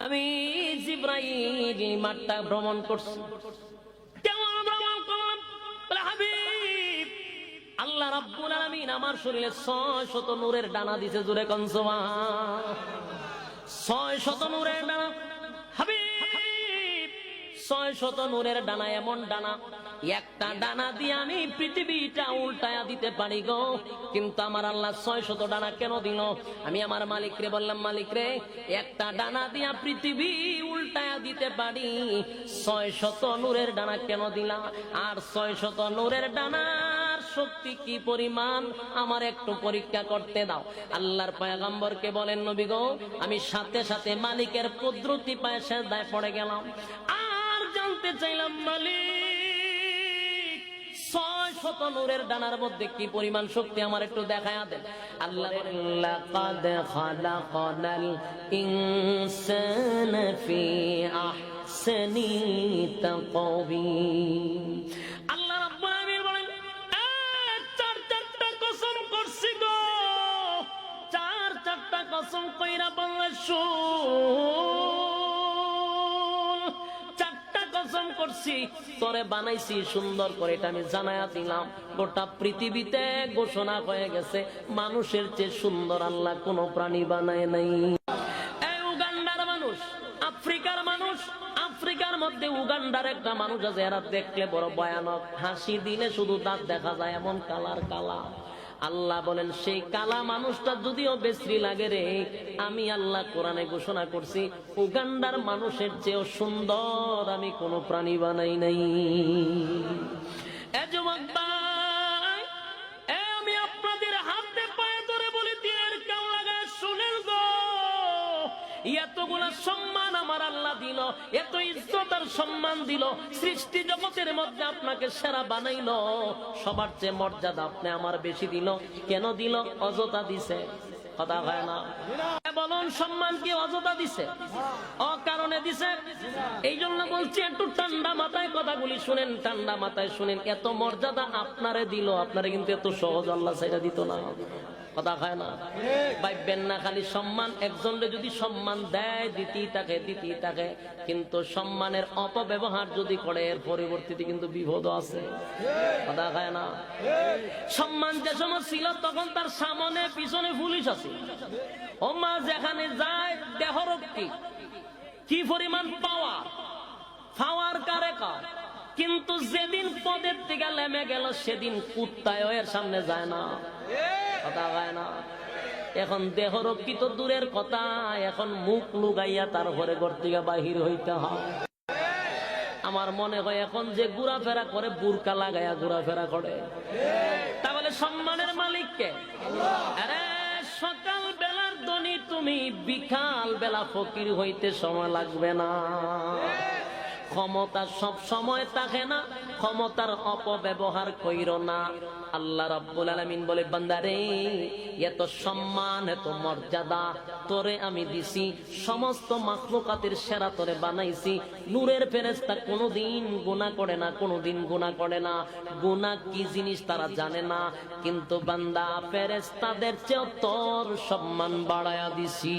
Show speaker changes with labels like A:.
A: আমি জিবরাইল মাঠটা ভ্রমণ করছি। কেমন ভ্রমণ করলাম? বলে হাবিব, আল্লাহ রাব্বুল আলামিন আমার শরীরে 600 নূরের ডানা দিয়েছে। জোরে কোন সুবহান। 600 নূরের ডানা হাবিব, 600 নূরের ডানা। এমন ডানা, একটা ডানা দিয়ে আমি পৃথিবীটা উল্টায়া দিতে পারি গো। কিন্তু আমার আল্লাহ 600 ডানা কেন দিল? আমি আমার মালিক রে বললাম, মালিক রে, একটা ডানা দিয়া পৃথিবী উল্টায়া দিতে পারি, 600 নূরের ডানা কেন দিলা? আর 600 নূরের ডানার শক্তি কি পরিমাণ আমার একটু পরীক্ষা করতে দাও। আল্লাহর পয়গম্বরকে বলেন, নবী গো, আমি সাথে সাথে মালিকের কুদরতি পায়ে সেজদায় পড়ে গেলাম। আর জানতে চাইলাম, মালিক 600 নূরের ডানার মধ্যে কি পরিমাণ শক্তি আমার একটু দেখায়া দেন। আল্লাহ বলেন, লাকাদ খালাকনাল ইনসানা ফি আহসানি তাকওয়িম। আল্লাহ রাব্বুল আলামিন বলেন, চারটা কসম করছি গো, চারটা কসম কইরা বললেন, কসম করছি তোরে বানাইছি সুন্দর করে, এটা আমি জানায়া দিলাম। গোটা পৃথিবীতে ঘোষণা হয়ে গেছে, মানুষের চেয়ে সুন্দর আল্লাহ কোন প্রাণী বানায় নাই। এই উগান্ডার মানুষ, আফ্রিকার মানুষ, আফ্রিকার মধ্যে উগান্ডার একটা মানুষ আছে, এরা দেখলে বড় ভয়ানক, হাসি দিলে শুধু দাঁত দেখা যায়, এমন কালার কালা। আল্লাহ বলেন, সেই কালা মানুষটা যদিও বিশ্রী লাগে রে, আমি আল্লাহ কোরআনে ঘোষণা করছি, উগান্ডার মানুষের চেয়েও সুন্দর আমি কোন প্রাণী বানাই নাই। এ যুবক ভাই, আমি আপনাদের হাতে পায়ে ধরে বলি, দিনের কান লাগায় শুনেন গো, এতগুলা সম্মান আমার আল্লাহ দিল, এত ইজ্জত আর সম্মান দিল, সৃষ্টি জগতের মধ্যে আপনাকে সেরা বানাইল, সবার চেয়ে মর্যাদা আপনি আমার বেশি দিল। কেন দিল? অযথা দিছে। কথা হয় না? বলুন, সম্মান কি অযথা দিছে? অকারণে দিছে? এই জন্য বলছি, একটু ঠান্ডা মাথায় কথাগুলি শুনেন, ঠান্ডা মাথায় শুনেন। এত মর্যাদা আপনারে দিল, আপনারে কিন্তু এত সহজ আল্লাহ ছেড়ে দিত না। কথা হয় না? ভাববেন না খালি সম্মান, একজনকে যদি সম্মান দেয় দিতেই থাকে, কিন্তু সম্মানের অপব্যবহার যদি করে, এর পরিবর্তিতে কিন্তু বিপদ আছে। কথা হয় না? সম্মান যে সময় ছিল, তখন তার সামনে পিছনে পুলিশ আছে, ও মা, যেখানে যায় দেহরক্ষী, কি পরিমাণ পাওয়ার কারে কার। কিন্তু যেদিন পদের থেকে নেমে গেল, সেদিন কুত্তায় এর সামনে যায় না। কথা হয় না? এখন দেহরক্ষী তো দূরের কথা, এখন মুখ লুগাইয়া তার ঘরে ঘর থেকে বাহির হইতে হয়। আমার মনে হয় এখন যে ঘোরাফেরা করে, বুরকা লাগাইয়া ঘোরাফেরা করে। তাহলে সম্মানের মালিক কে? আরে সকাল বেলার ধনী তুমি, বিকাল বেলা ফকির হইতে সময় লাগবে না। ক্ষমতা সব সময় থাকে না, ক্ষমতার অপব্যবহার কইরো না। আল্লাহ রাব্বুল আলামিন বলে, বান্দারে, এত সম্মান এত মর্যাদা তোরে আমি দিছি, সমস্ত মাখলুকাতের সেরা তোরে বানাইছি। নূরের ফেরেশতা কোনোদিন গুনাহ করে না, কোনোদিন গুনাহ করে না। গুনাহ কি জিনিস তারা জানে না, কিন্তু বান্দা, ফেরেশতাদের চেয়ে তোর সম্মান বাড়ায়া দিছি।